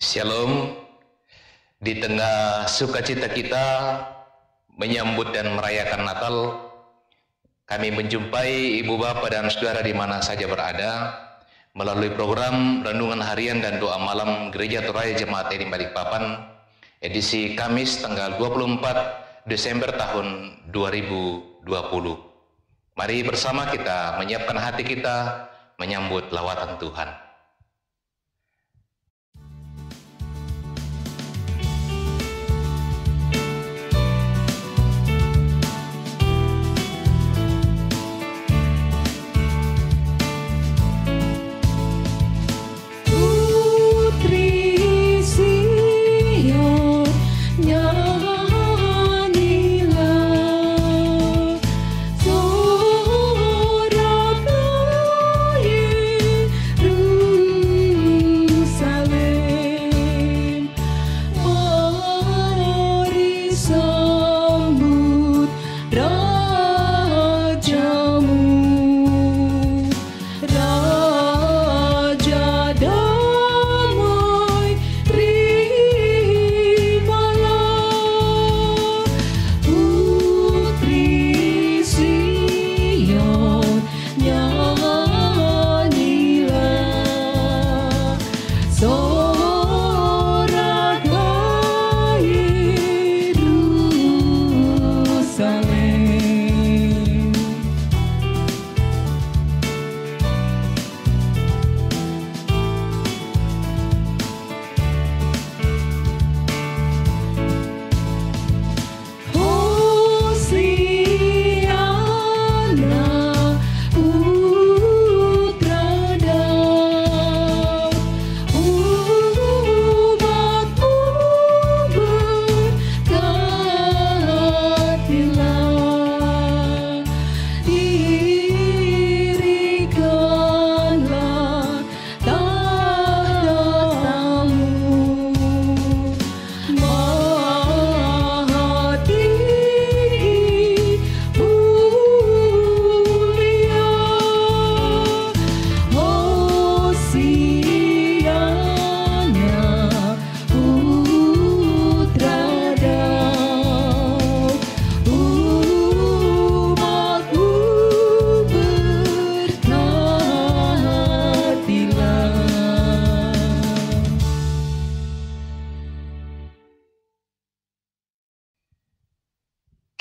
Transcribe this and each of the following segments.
Shalom. Di tengah sukacita kita menyambut dan merayakan Natal, kami menjumpai ibu bapak dan saudara di mana saja berada melalui program Renungan Harian dan Doa Malam Gereja Toraya Jemaat Elim Balikpapan, edisi Kamis tanggal 24 Desember tahun 2020. Mari bersama kita menyiapkan hati kita menyambut lawatan Tuhan.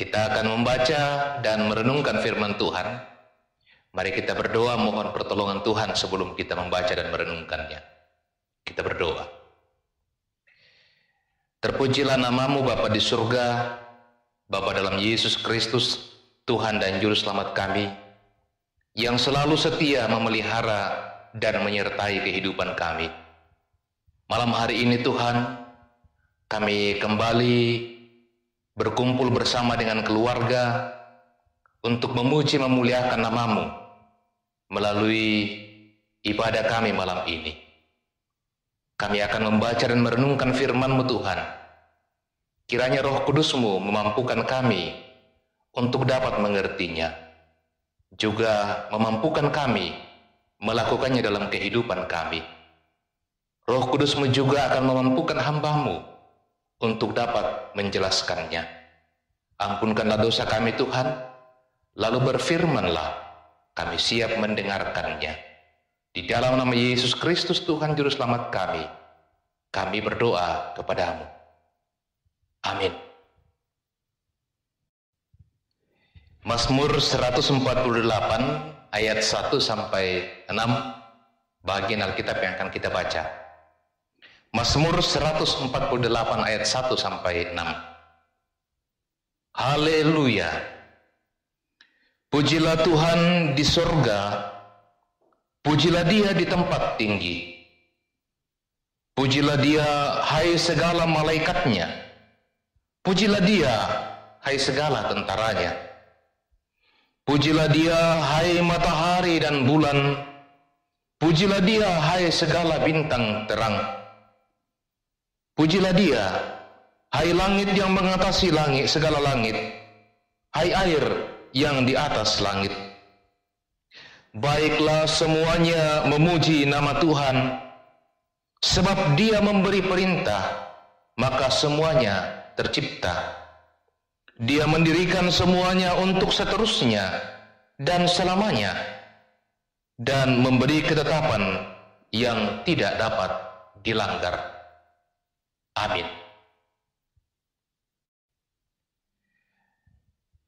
Kita akan membaca dan merenungkan firman Tuhan. Mari kita berdoa mohon pertolongan Tuhan sebelum kita membaca dan merenungkannya. Kita berdoa. Terpujilah namamu Bapa di surga, Bapa dalam Yesus Kristus, Tuhan dan Juru Selamat kami, yang selalu setia memelihara dan menyertai kehidupan kami. Malam hari ini Tuhan, kami kembali berkumpul bersama dengan keluarga untuk memuji memuliakan namamu melalui ibadah kami malam ini. Kami akan membaca dan merenungkan firman-Mu Tuhan. Kiranya Roh Kudus-Mu memampukan kami untuk dapat mengertinya, juga memampukan kami melakukannya dalam kehidupan kami. Roh Kudus-Mu juga akan memampukan hamba-Mu untuk dapat menjelaskannya. Ampunkanlah dosa kami Tuhan, lalu berfirmanlah, kami siap mendengarkannya. Di dalam nama Yesus Kristus Tuhan Juru Selamat kami berdoa kepadamu. Amin. Mazmur 148 ayat 1 sampai 6, bagian Alkitab yang akan kita baca. Mazmur 148 ayat 1 sampai 6. Haleluya. Pujilah Tuhan di sorga, pujilah Dia di tempat tinggi. Pujilah Dia, hai segala malaikatnya. Pujilah Dia, hai segala tentaranya. Pujilah Dia, hai matahari dan bulan. Pujilah Dia, hai segala bintang terang. Pujilah Dia, hai langit yang mengatasi langit, segala langit, hai air yang di atas langit. Baiklah semuanya memuji nama Tuhan. Sebab Dia memberi perintah, maka semuanya tercipta. Dia mendirikan semuanya untuk seterusnya dan selamanya, dan memberi ketetapan yang tidak dapat dilanggar. Amin.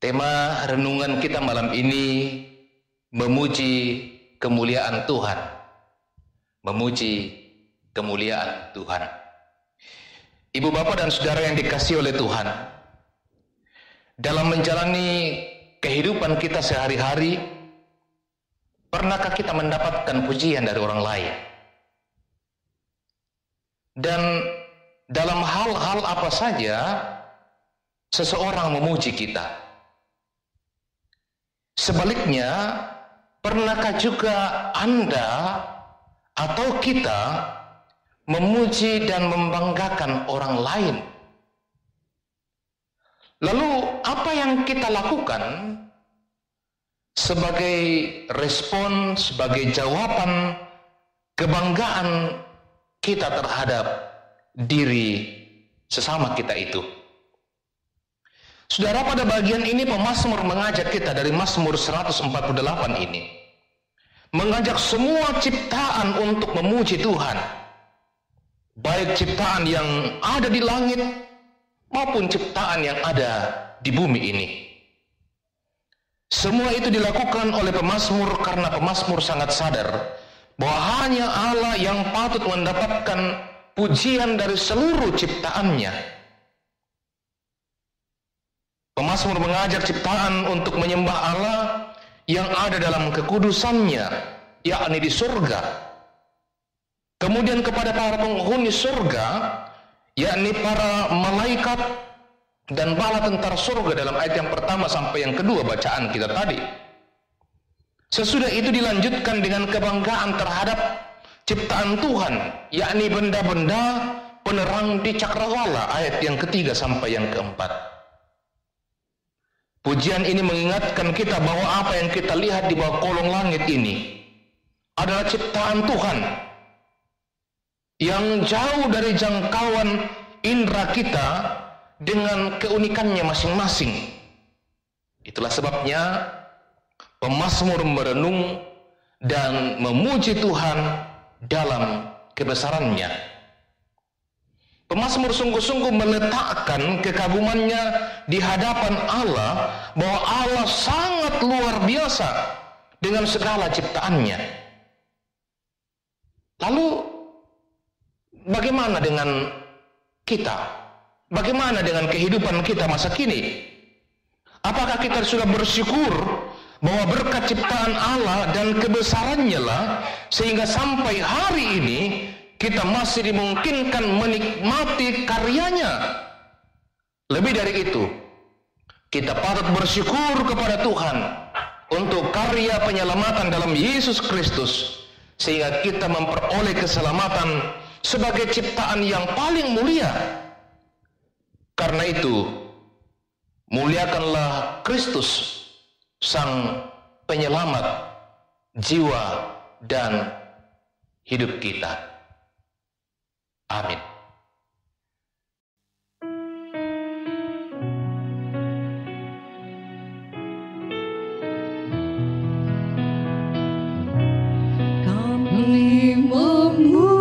Tema renungan kita malam ini memuji kemuliaan Tuhan. Memuji kemuliaan Tuhan. Ibu bapak dan saudara yang dikasihi oleh Tuhan, dalam menjalani kehidupan kita sehari-hari, pernahkah kita mendapatkan pujian dari orang lain? Dan dalam hal-hal apa saja seseorang memuji kita? Sebaliknya, pernahkah juga Anda atau kita memuji dan membanggakan orang lain? Lalu apa yang kita lakukan sebagai respon, sebagai jawaban kebanggaan kita terhadap diri sesama kita itu? Saudara, pada bagian ini pemazmur mengajak kita dari Mazmur 148 ini, mengajak semua ciptaan untuk memuji Tuhan, baik ciptaan yang ada di langit maupun ciptaan yang ada di bumi ini. Semua itu dilakukan oleh pemazmur karena pemazmur sangat sadar bahwa hanya Allah yang patut mendapatkan pujian dari seluruh ciptaannya. Pemazmur mengajak ciptaan untuk menyembah Allah yang ada dalam kekudusannya, yakni di surga. Kemudian kepada para penghuni surga, yakni para malaikat dan bala tentara surga dalam ayat yang pertama sampai yang kedua bacaan kita tadi. Sesudah itu dilanjutkan dengan kebanggaan terhadap ciptaan Tuhan, yakni benda-benda penerang di cakrawala, ayat yang ketiga sampai yang keempat. Pujian ini mengingatkan kita bahwa apa yang kita lihat di bawah kolong langit ini adalah ciptaan Tuhan yang jauh dari jangkauan indera kita dengan keunikannya masing-masing. Itulah sebabnya pemazmur merenung dan memuji Tuhan dalam kebesarannya. Pemazmur sungguh-sungguh meletakkan kekagumannya di hadapan Allah bahwa Allah sangat luar biasa dengan segala ciptaannya. Lalu bagaimana dengan kita? Bagaimana dengan kehidupan kita masa kini? Apakah kita sudah bersyukur bahwa berkat ciptaan Allah dan kebesarannya lah sehingga sampai hari ini kita masih dimungkinkan menikmati karyanya? Lebih dari itu, kita patut bersyukur kepada Tuhan untuk karya penyelamatan dalam Yesus Kristus, sehingga kita memperoleh keselamatan sebagai ciptaan yang paling mulia. Karena itu, muliakanlah Kristus, Sang Penyelamat jiwa dan hidup kita. Amin. Kami memuji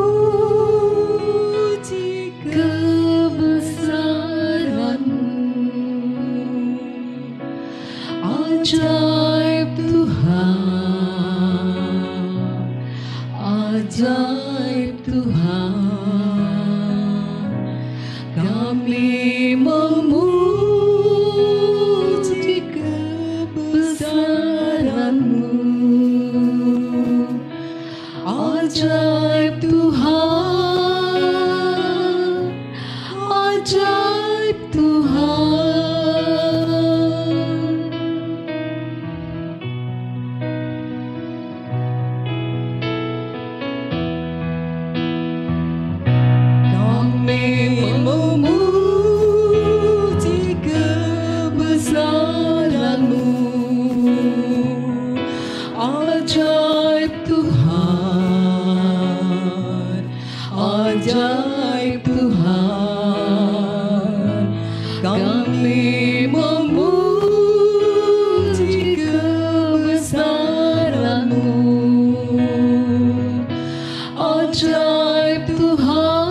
kebesaran-Mu, ajaib Tuhan, ajaib Tuhan. ajaib Tuhan, kami memuji kebesaran-Mu. Ajaib Tuhan,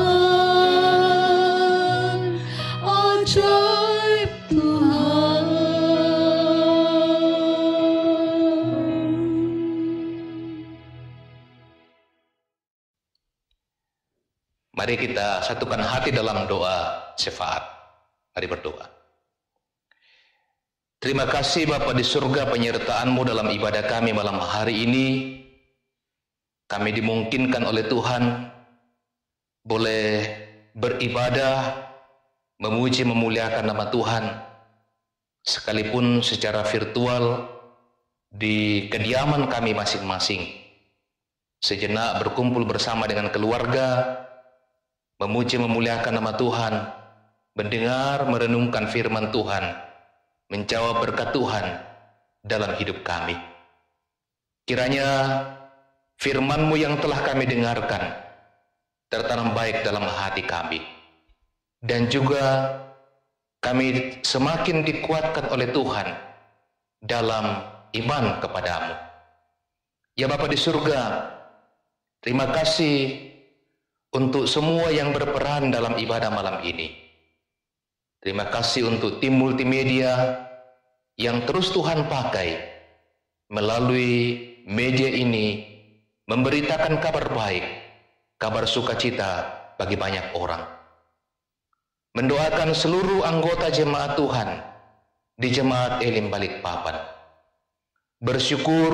ajaib Tuhan. Mari kita satukan hati dalam doa syafaat. Mari berdoa. Terima kasih Bapa di surga, penyertaan-Mu dalam ibadah kami malam hari ini. Kami dimungkinkan oleh Tuhan boleh beribadah, memuji, memuliakan nama Tuhan, sekalipun secara virtual di kediaman kami masing-masing. Sejenak berkumpul bersama dengan keluarga, memuji memuliakan nama Tuhan, mendengar merenungkan firman Tuhan, menjawab berkat Tuhan dalam hidup kami. Kiranya firman-Mu yang telah kami dengarkan tertanam baik dalam hati kami, dan juga kami semakin dikuatkan oleh Tuhan dalam iman kepadamu. Ya Bapa di surga, terima kasih untuk semua yang berperan dalam ibadah malam ini. Terima kasih untuk tim multimedia yang terus Tuhan pakai melalui media ini memberitakan kabar baik, kabar sukacita bagi banyak orang. Mendoakan seluruh anggota jemaat Tuhan di Jemaat Elim Balikpapan. Bersyukur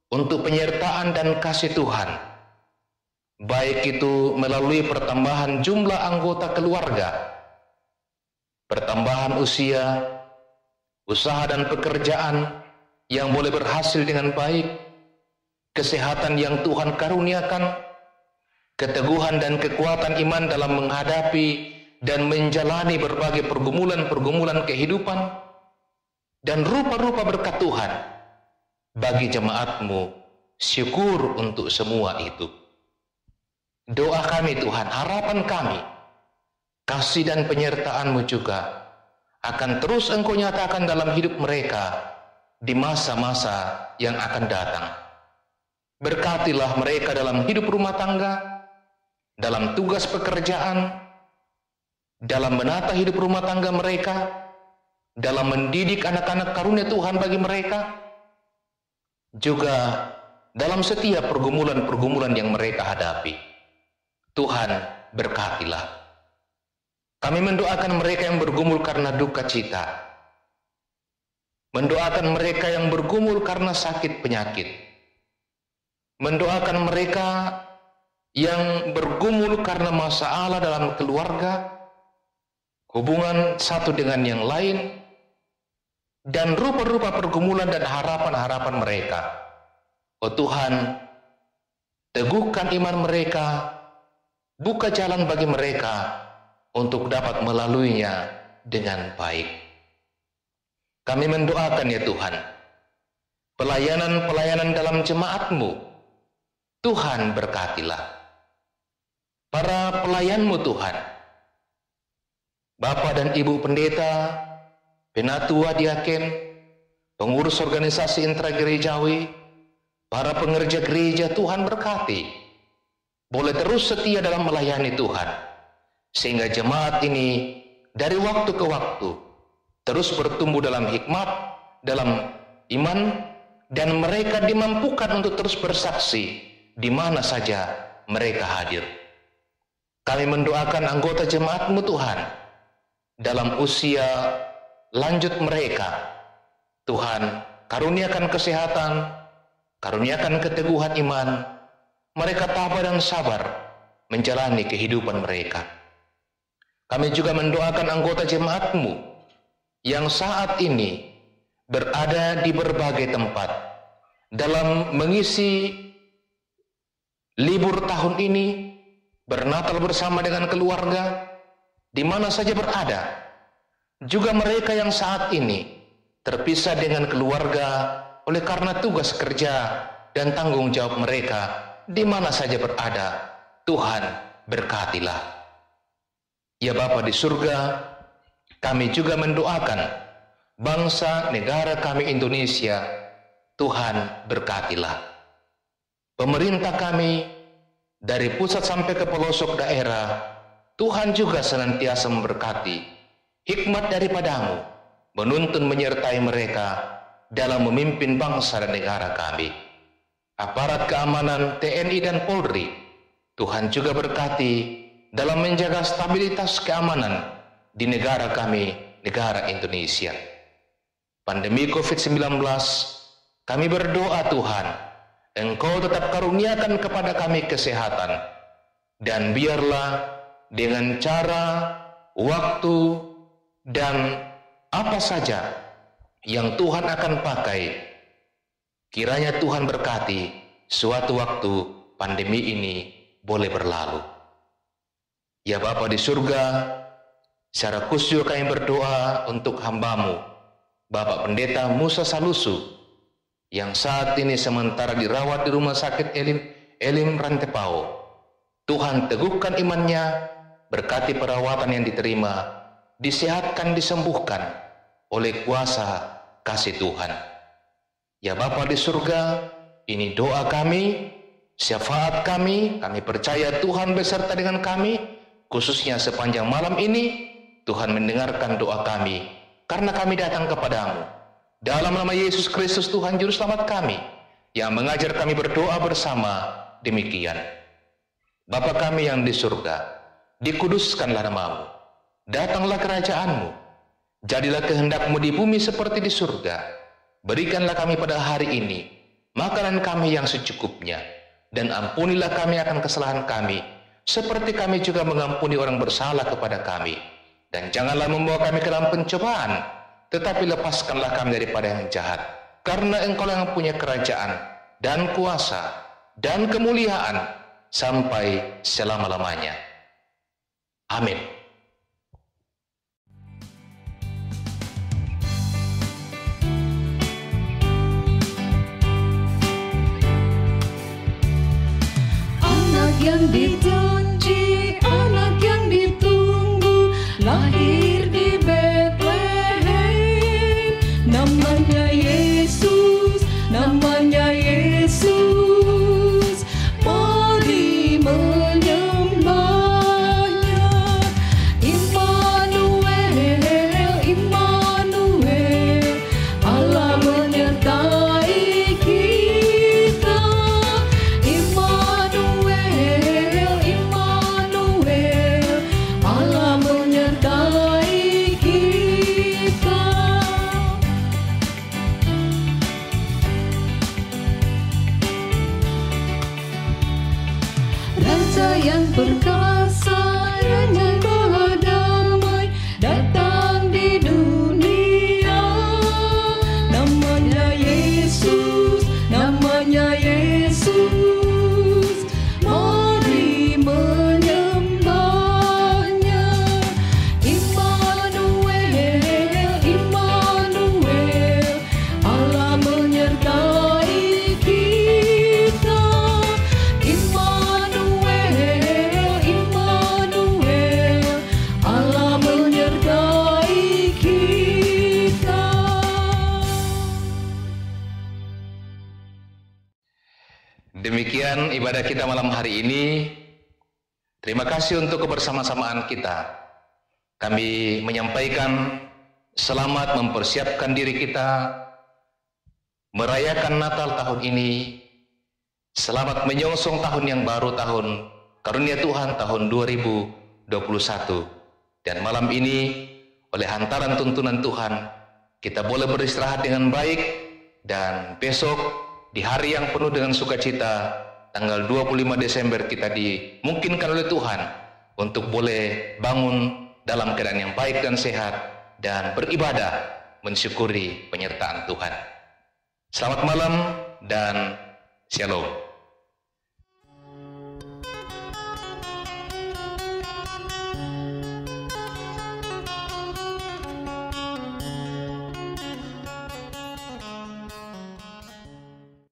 untuk penyertaan dan kasih Tuhan, baik itu melalui pertambahan jumlah anggota keluarga, pertambahan usia, usaha dan pekerjaan yang boleh berhasil dengan baik, kesehatan yang Tuhan karuniakan, keteguhan dan kekuatan iman dalam menghadapi dan menjalani berbagai pergumulan-pergumulan kehidupan, dan rupa-rupa berkat Tuhan bagi jemaat-Mu. Syukur untuk semua itu. Doa kami Tuhan, harapan kami, kasih dan penyertaan-Mu juga akan terus Engkau nyatakan dalam hidup mereka di masa-masa yang akan datang. Berkatilah mereka dalam hidup rumah tangga, dalam tugas pekerjaan, dalam menata hidup rumah tangga mereka, dalam mendidik anak-anak karunia Tuhan bagi mereka, juga dalam setiap pergumulan-pergumulan yang mereka hadapi. Tuhan berkatilah. Kami mendoakan mereka yang bergumul karena duka cita, mendoakan mereka yang bergumul karena sakit penyakit, mendoakan mereka yang bergumul karena masalah dalam keluarga, hubungan satu dengan yang lain, dan rupa-rupa pergumulan dan harapan-harapan mereka. Oh Tuhan, teguhkan iman mereka, buka jalan bagi mereka untuk dapat melaluinya dengan baik. Kami mendoakan ya Tuhan, pelayanan-pelayanan dalam jemaat-Mu, Tuhan berkatilah. Para pelayan-Mu Tuhan, Bapak dan Ibu Pendeta, Penatua Diaken, pengurus organisasi intragerejawi, para pengerja gereja, Tuhan berkati. Boleh terus setia dalam melayani Tuhan, sehingga jemaat ini dari waktu ke waktu terus bertumbuh dalam hikmat, dalam iman, dan mereka dimampukan untuk terus bersaksi di mana saja mereka hadir. Kami mendoakan anggota jemaat-Mu Tuhan dalam usia lanjut mereka. Tuhan, karuniakan kesehatan, karuniakan keteguhan iman, mereka tabah dan sabar menjalani kehidupan mereka. Kami juga mendoakan anggota jemaat-Mu yang saat ini berada di berbagai tempat dalam mengisi libur tahun ini, bernatal bersama dengan keluarga, di mana saja berada. Juga mereka yang saat ini terpisah dengan keluarga oleh karena tugas kerja dan tanggung jawab mereka, di mana saja berada. Tuhan, berkatilah. Ya Bapa di surga, kami juga mendoakan bangsa negara kami Indonesia, Tuhan berkatilah. Pemerintah kami dari pusat sampai ke pelosok daerah, Tuhan juga senantiasa memberkati. Hikmat daripadamu menuntun menyertai mereka dalam memimpin bangsa dan negara kami. Aparat keamanan TNI dan Polri, Tuhan juga berkati dalam menjaga stabilitas keamanan di negara kami, negara Indonesia. Pandemi COVID-19, kami berdoa Tuhan, Engkau tetap karuniakan kepada kami kesehatan, dan biarlah dengan cara, waktu, dan apa saja yang Tuhan akan pakai, kiranya Tuhan berkati suatu waktu pandemi ini boleh berlalu. Ya Bapa di surga, secara khusus kami berdoa untuk hamba-Mu, Bapak Pendeta Musa Salusu, yang saat ini sementara dirawat di rumah sakit Elim Rantepao. Tuhan teguhkan imannya, berkati perawatan yang diterima, disehatkan, disembuhkan oleh kuasa kasih Tuhan. Ya Bapa di surga, ini doa kami, syafaat kami percaya Tuhan beserta dengan kami, khususnya sepanjang malam ini, Tuhan mendengarkan doa kami, karena kami datang kepadamu. Dalam nama Yesus Kristus Tuhan Juru Selamat kami, yang mengajar kami berdoa bersama, demikian. Bapa kami yang di surga, dikuduskanlah nama-Mu, datanglah kerajaan-Mu, jadilah kehendak-Mu di bumi seperti di surga. Berikanlah kami pada hari ini makanan kami yang secukupnya, dan ampunilah kami akan kesalahan kami, seperti kami juga mengampuni orang bersalah kepada kami. Dan janganlah membawa kami ke dalam pencobaan, tetapi lepaskanlah kami daripada yang jahat. Karena Engkau yang punya kerajaan, dan kuasa, dan kemuliaan, sampai selama-lamanya. Amin. Anak yang dijanji, anak yang ditunggu, lahir di Bethlehem. Namanya Yesus, namanya Yesus. Mari menyembahnya. Immanuel, Immanuel, Allah menyertai kita. Immanuel, Immanuel, Allah menyertai kita. Raja yang perkasa, Raja Maha Damai, datang di dunia. Namanya Yesus, namanya Yesus. Mari menyembahnya. Immanuel, Immanuel, Allah menyertai kita. Immanuel, Immanuel, Allah menyertai kita. Demikian ibadah kita malam hari ini. Terima kasih untuk kebersama-samaan kita. Kami menyampaikan selamat mempersiapkan diri kita merayakan Natal tahun ini. Selamat menyongsong tahun yang baru, tahun karunia Tuhan, tahun 2021. Dan malam ini, oleh hantaran tuntunan Tuhan, kita boleh beristirahat dengan baik. Dan besok, di hari yang penuh dengan sukacita, tanggal 25 Desember kita dimungkinkan oleh Tuhan untuk boleh bangun dalam keadaan yang baik dan sehat, dan beribadah mensyukuri penyertaan Tuhan. Selamat malam dan shalom.